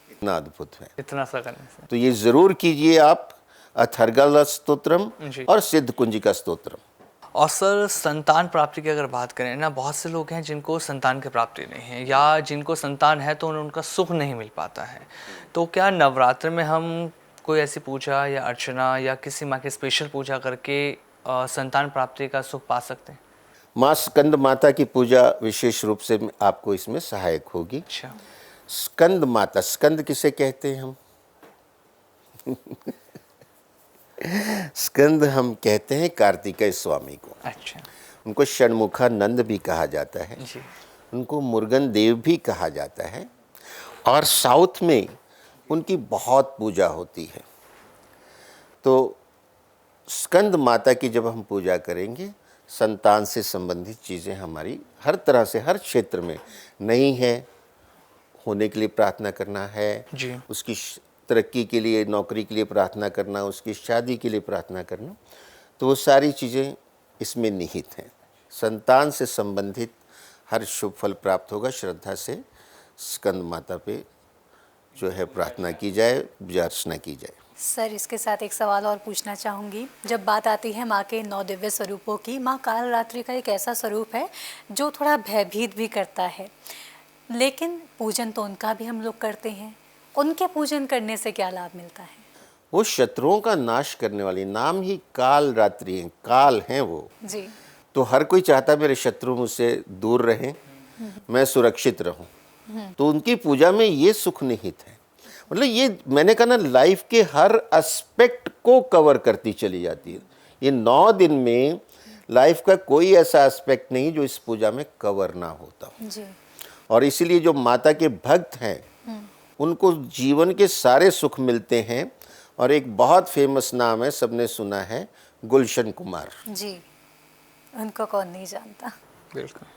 इतना अद्भुत है, इतना सा करने से। तो ये जरूर कीजिए आप, अथर्गला स्तोत्रम जी। और सिद्ध कुंजिका स्तोत्रम। और सर संतान प्राप्ति की अगर बात करें ना, बहुत से लोग हैं जिनको संतान की प्राप्ति नहीं है, या जिनको संतान है तो उन्हें उनका सुख नहीं मिल पाता है। तो क्या नवरात्र में हम कोई ऐसी पूजा या अर्चना या किसी माँ की स्पेशल पूजा करके संतान प्राप्ति का सुख पा सकते हैं? माँ स्कंद माता की पूजा विशेष रूप से आपको इसमें सहायक होगी। अच्छा। स्कंद माता, स्कंद किसे कहते हैं हम? स्कंद हम कहते हैं कार्तिकेय स्वामी को। अच्छा उनको षणमुखानंद भी कहा जाता है, जी। उनको मुर्गन देव भी कहा जाता है, और साउथ में उनकी बहुत पूजा होती है। तो स्कंद माता की जब हम पूजा करेंगे, संतान से संबंधित चीज़ें हमारी हर तरह से, हर क्षेत्र में नहीं है, होने के लिए प्रार्थना करना है, जी। उसकी तरक्की के लिए, नौकरी के लिए प्रार्थना करना, उसकी शादी के लिए प्रार्थना करना, तो वो सारी चीज़ें इसमें निहित हैं। संतान से संबंधित हर शुभ फल प्राप्त होगा। श्रद्धा से स्कंद माता पे जो है प्रार्थना की जाए, पूजा अर्चना की जाए। सर, इसके साथ एक सवाल और पूछना चाहूँगी। जब बात आती है माँ के 9 दिव्य स्वरूपों की, माँ कालरात्रि का एक ऐसा स्वरूप है जो थोड़ा भयभीत भी करता है, लेकिन पूजन तो उनका भी हम लोग करते हैं। उनके पूजन करने से क्या लाभ मिलता है? वो शत्रुओं का नाश करने वाली, नाम ही कालरात्रि है, काल हैं वो। जी। तो हर कोई चाहता मेरे शत्रु मुझसे दूर रहें, मैं सुरक्षित रहूं। तो उनकी पूजा में ये सुख निहित है। मतलब ये मैंने कहा ना, लाइफ के हर एस्पेक्ट को कवर करती चली जाती है। ये 9 दिन में लाइफ का कोई ऐसा एस्पेक्ट नहीं जो इस पूजा में कवर ना होता हो। जी। और इसीलिए जो माता के भक्त हैं उनको जीवन के सारे सुख मिलते हैं। और एक बहुत फेमस नाम है, सबने सुना है, गुलशन कुमार। जी, उनको कौन नहीं जानता। बिल्कुल।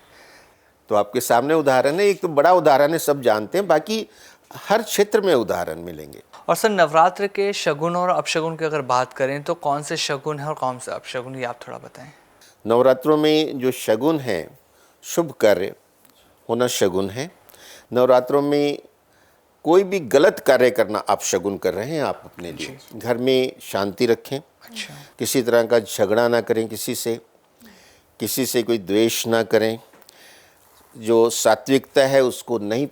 तो आपके सामने उदाहरण है, एक तो बड़ा उदाहरण है, सब जानते हैं, बाकी हर क्षेत्र में उदाहरण मिलेंगे। और सर, नवरात्र के शगुन और अपशगुन की अगर बात करें तो कौन से शगुन है और कौन से अपशगुन, ये आप थोड़ा बताएं। नवरात्रों में जो शगुन है, शुभ कार्य होना शगुन है। नवरात्रों में कोई भी गलत कार्य करना आप शगुन कर रहे हैं। आप अपने लिए घर में शांति रखें, अच्छा। किसी तरह का झगड़ा ना करें, किसी से कोई द्वेष ना करें, जो सात्विकता है उसको नहीं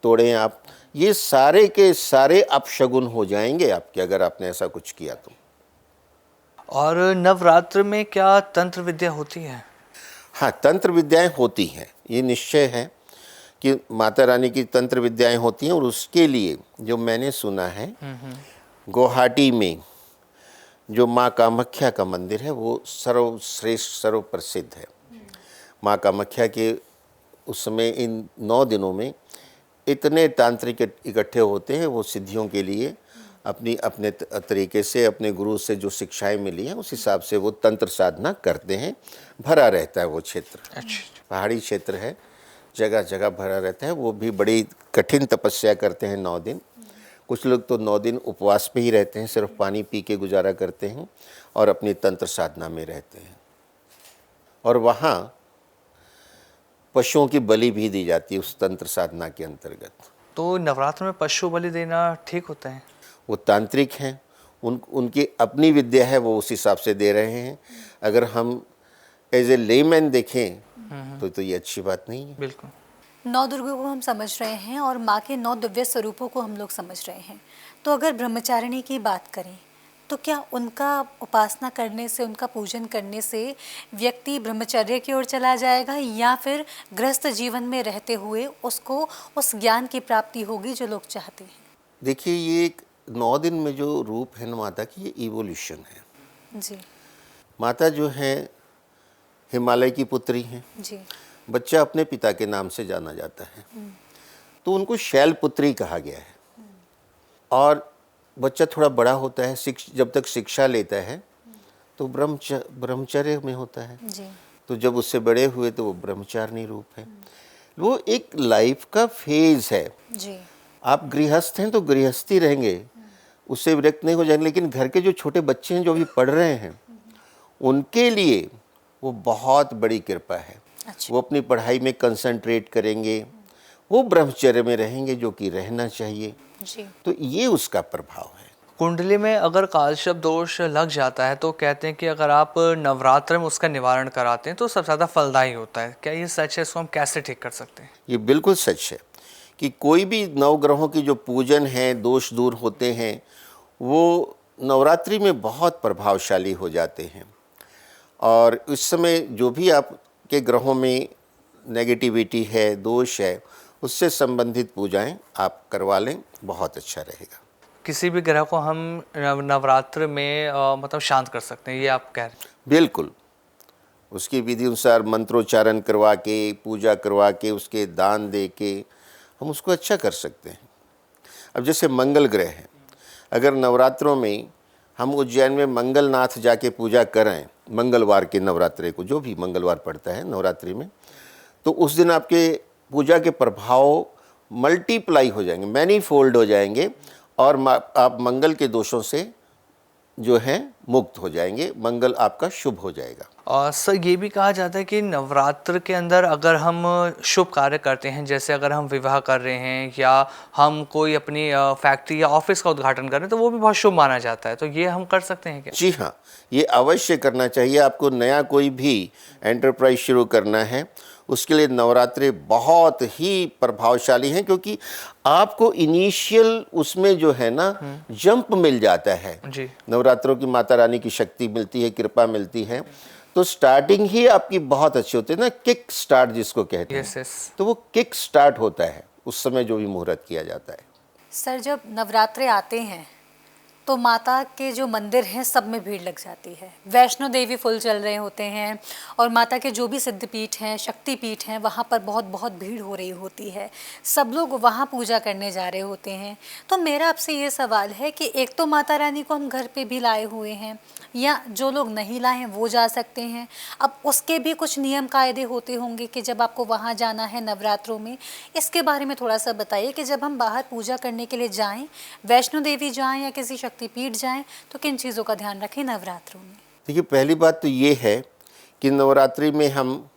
तोड़ें आप। ये सारे के सारे अपशगुन हो जाएंगे आपके, अगर आपने ऐसा कुछ किया तो। और नवरात्र में क्या तंत्र विद्या होती है? हाँ, तंत्र विद्याएं होती हैं, ये निश्चय है कि माता रानी की तंत्र विद्याएं होती हैं। और उसके लिए जो मैंने सुना है, गुवाहाटी में जो माँ कामाख्या का मंदिर है वो सर्वश्रेष्ठ, सर्व प्रसिद्ध है। माँ कामाख्या के उस समय इन 9 दिनों में इतने तांत्रिक इकट्ठे होते हैं, वो सिद्धियों के लिए अपने तरीके से, अपने गुरु से जो शिक्षाएं मिली हैं उस हिसाब से वो तंत्र साधना करते हैं। भरा रहता है वो क्षेत्र। अच्छा। पहाड़ी क्षेत्र है, जगह जगह भरा रहता है। वो भी बड़ी कठिन तपस्या करते हैं 9 दिन। कुछ लोग तो 9 दिन उपवास पे ही रहते हैं, सिर्फ पानी पी के गुजारा करते हैं और अपनी तंत्र साधना में रहते हैं। और वहाँ पशुओं की बलि भी दी जाती है उस तंत्र साधना के अंतर्गत। तो नवरात्र में पशु बलि देना ठीक होता है? वो तांत्रिक हैं, उनकी अपनी विद्या है, वो उस हिसाब से दे रहे हैं। अगर हम एज ए लेमैन देखें तो ये अच्छी बात नहीं है। बिल्कुल। 9 दुर्गों को हम समझ रहे हैं और माँ के 9 दिव्य स्वरूपों को हम लोग समझ रहे हैं। तो अगर ब्रह्मचारिणी की बात करें तो क्या उनका उपासना करने से, उनका पूजन करने से व्यक्ति ब्रह्मचर्य की ओर चला जाएगा, या फिर गृहस्थ जीवन में रहते हुए उसको उस ज्ञान की प्राप्ति होगी जो लोग चाहते हैं? देखिए, ये एक 9 दिन में जो रूप है माता की, ये इवोल्यूशन है। जी। माता जो है हिमालय की पुत्री हैं। जी। बच्चा अपने पिता के नाम से जाना जाता है, तो उनको शैलपुत्री कहा गया है। और बच्चा थोड़ा बड़ा होता है, जब तक शिक्षा लेता है तो ब्रह्मचर्य में होता है। जी। तो जब उससे बड़े हुए तो वो ब्रह्मचारिणी रूप है। वो एक लाइफ का फेज है। जी। आप गृहस्थ हैं तो गृहस्थी रहेंगे, उससे विरक्त नहीं हो जाएंगे। लेकिन घर के जो छोटे बच्चे हैं जो अभी पढ़ रहे हैं, उनके लिए वो बहुत बड़ी कृपा है। अच्छा। वो अपनी पढ़ाई में कंसंट्रेट करेंगे, वो ब्रह्मचर्य में रहेंगे, जो कि रहना चाहिए। जी। तो ये उसका प्रभाव है। कुंडली में अगर कालशप दोष लग जाता है तो कहते हैं कि अगर आप नवरात्र में उसका निवारण कराते हैं तो सबसे ज़्यादा फलदायी होता है। क्या ये सच है? इसको हम कैसे ठीक कर सकते हैं? ये बिल्कुल सच है कि कोई भी नवग्रहों की जो पूजन है, दोष दूर होते हैं, वो नवरात्रि में बहुत प्रभावशाली हो जाते हैं। और इस समय जो भी आपके ग्रहों में नेगेटिविटी है, दोष है, उससे संबंधित पूजाएं आप करवा लें, बहुत अच्छा रहेगा। किसी भी ग्रह को हम नवरात्र में मतलब शांत कर सकते हैं, ये आप कह रहे हैं? बिल्कुल, उसकी विधि अनुसार मंत्रोच्चारण करवा के, पूजा करवा के, उसके दान दे के हम उसको अच्छा कर सकते हैं। अब जैसे मंगल ग्रह है, अगर नवरात्रों में हम उज्जैन में मंगलनाथ जाके पूजा करें मंगलवार के नवरात्रि को, जो भी मंगलवार पड़ता है नवरात्रि में, तो उस दिन आपके पूजा के प्रभाव मल्टीप्लाई हो जाएंगे, मैनी फोल्ड हो जाएंगे और आप मंगल के दोषों से जो है मुक्त हो जाएंगे, मंगल आपका शुभ हो जाएगा। और सर ये भी कहा जाता है कि नवरात्र के अंदर अगर हम शुभ कार्य करते हैं, जैसे अगर हम विवाह कर रहे हैं या हम कोई अपनी फैक्ट्री या ऑफिस का उद्घाटन कर रहे हैं, तो वो भी बहुत शुभ माना जाता है। तो ये हम कर सकते हैं क्या? जी हाँ, ये अवश्य करना चाहिए। आपको नया कोई भी एंटरप्राइज शुरू करना है, उसके लिए नवरात्रि बहुत ही प्रभावशाली हैं, क्योंकि आपको इनिशियल उसमें जो है ना जंप मिल जाता है जी। नवरात्रों की माता रानी की शक्ति मिलती है, कृपा मिलती है, तो स्टार्टिंग ही आपकी बहुत अच्छी होती है ना, किक स्टार्ट जिसको कहते हैं। यस। तो वो किक स्टार्ट होता है उस समय जो भी मुहूर्त किया जाता है। सर जब नवरात्रे आते हैं तो माता के जो मंदिर हैं सब में भीड़ लग जाती है, वैष्णो देवी फुल चल रहे होते हैं और माता के जो भी सिद्धपीठ हैं, शक्तिपीठ हैं, वहाँ पर बहुत बहुत भीड़ हो रही होती है, सब लोग वहाँ पूजा करने जा रहे होते हैं। तो मेरा आपसे ये सवाल है कि एक तो माता रानी को हम घर पे भी लाए हुए हैं, या जो लोग नहीं लाए हैं वो जा सकते हैं, अब उसके भी कुछ नियम कायदे होते होंगे कि जब आपको वहाँ जाना है नवरात्रों में, इसके बारे में थोड़ा सा बताइए कि जब हम बाहर पूजा करने के लिए जाएं, वैष्णो देवी जाएं या किसी शक्तिपीठ जाएं, तो किन चीज़ों का ध्यान रखें नवरात्रों में? देखिए, पहली बात तो ये है कि नवरात्रि में हम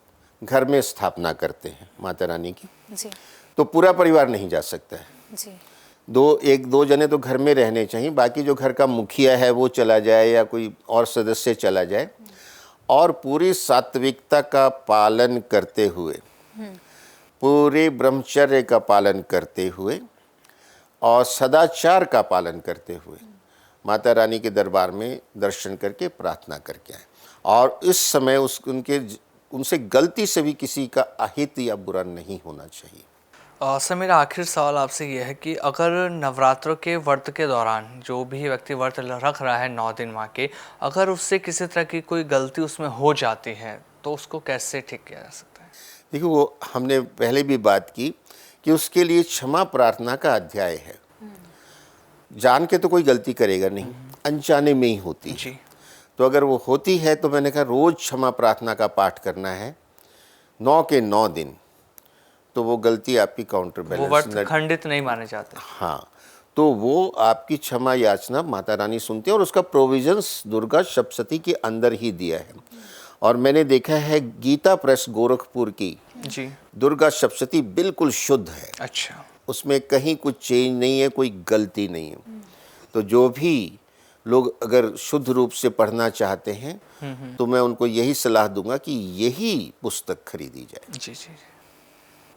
घर में स्थापना करते हैं माता रानी की, जी तो पूरा परिवार नहीं जा सकता है। जी एक दो जने तो घर में रहने चाहिए, बाकी जो घर का मुखिया है वो चला जाए या कोई और सदस्य चला जाए, और पूरी सात्विकता का पालन करते हुए, पूरे ब्रह्मचर्य का पालन करते हुए और सदाचार का पालन करते हुए माता रानी के दरबार में दर्शन करके प्रार्थना करके आए। और इस समय उनसे गलती से भी किसी का अहित या बुरा नहीं होना चाहिए। सर मेरा आखिरी सवाल आपसे ये है कि अगर नवरात्रों के व्रत के दौरान जो भी व्यक्ति व्रत रख रहा है 9 दिन माँ के, अगर उससे किसी तरह की कोई गलती उसमें हो जाती है तो उसको कैसे ठीक किया जा सकता है? देखिए, वो हमने पहले भी बात की कि उसके लिए क्षमा प्रार्थना का अध्याय है। जान के तो कोई गलती करेगा नहीं, अनजाने में ही होती है। जी। तो अगर वो होती है तो मैंने कहा रोज़ क्षमा प्रार्थना का पाठ करना है 9 के 9 दिन, तो वो गलती आपकी काउंटर वो बैलेंस व्रत खंडित नहीं माने जाते। हाँ, तो वो आपकी क्षमा याचना माता रानी सुनती है, और उसका प्रोविजंस दुर्गा सप्तशती के अंदर ही दिया है। और मैंने देखा है गीता प्रेस गोरखपुर की जी। दुर्गा सप्तशती बिल्कुल शुद्ध है, अच्छा। उसमें कहीं कुछ चेंज नहीं है, कोई गलती नहीं है। तो जो भी लोग अगर शुद्ध रूप से पढ़ना चाहते हैं तो मैं उनको यही सलाह दूंगा कि यही पुस्तक खरीदी जाए। जी जी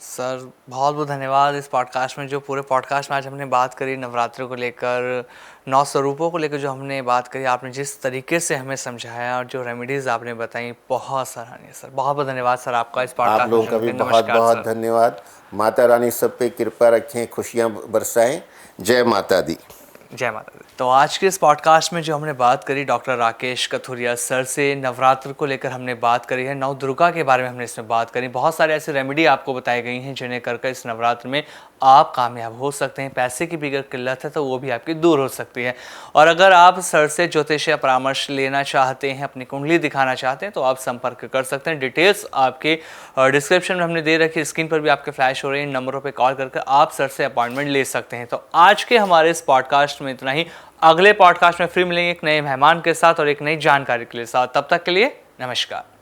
सर, बहुत बहुत धन्यवाद इस पॉडकास्ट में, जो पूरे पॉडकास्ट में आज हमने बात करी नवरात्रि को लेकर, 9 स्वरूपों को लेकर जो हमने बात करी, आपने जिस तरीके से हमें समझाया और जो रेमेडीज़ आपने बताई, बहुत सराहनीय सर। बहुत बहुत धन्यवाद सर आपका इस पॉडकास्ट आप लोगों का भी बहुत बहुत धन्यवाद। माता रानी सब पे कृपा रखें, खुशियाँ बरसाएं। जय माता दी। जय माता दी। तो आज के इस पॉडकास्ट में जो हमने बात करी डॉक्टर राकेश कथुरिया सर से, नवरात्र को लेकर हमने बात करी है, नव दुर्गा के बारे में हमने इसमें बात करी। बहुत सारे ऐसे रेमेडी आपको बताई गई हैं जिन्हें कर इस नवरात्र में आप कामयाब हो सकते हैं। पैसे की भी अगर किल्लत है तो वो भी आपकी दूर हो सकती है। और अगर आप सर से ज्योतिषीय परामर्श लेना चाहते हैं, अपनी कुंडली दिखाना चाहते हैं, तो आप संपर्क कर सकते हैं। डिटेल्स आपके डिस्क्रिप्शन में हमने दे रखी, स्क्रीन पर भी आपके फ्लैश हो रहे हैं, नंबरों पर कॉल करके आप सर से अपॉइंटमेंट ले सकते हैं। तो आज के हमारे इस पॉडकास्ट में इतना ही। अगले पॉडकास्ट में फिर मिलेंगे एक नए मेहमान के साथ और एक नई जानकारी के लिए साथ। तब तक के लिए नमस्कार।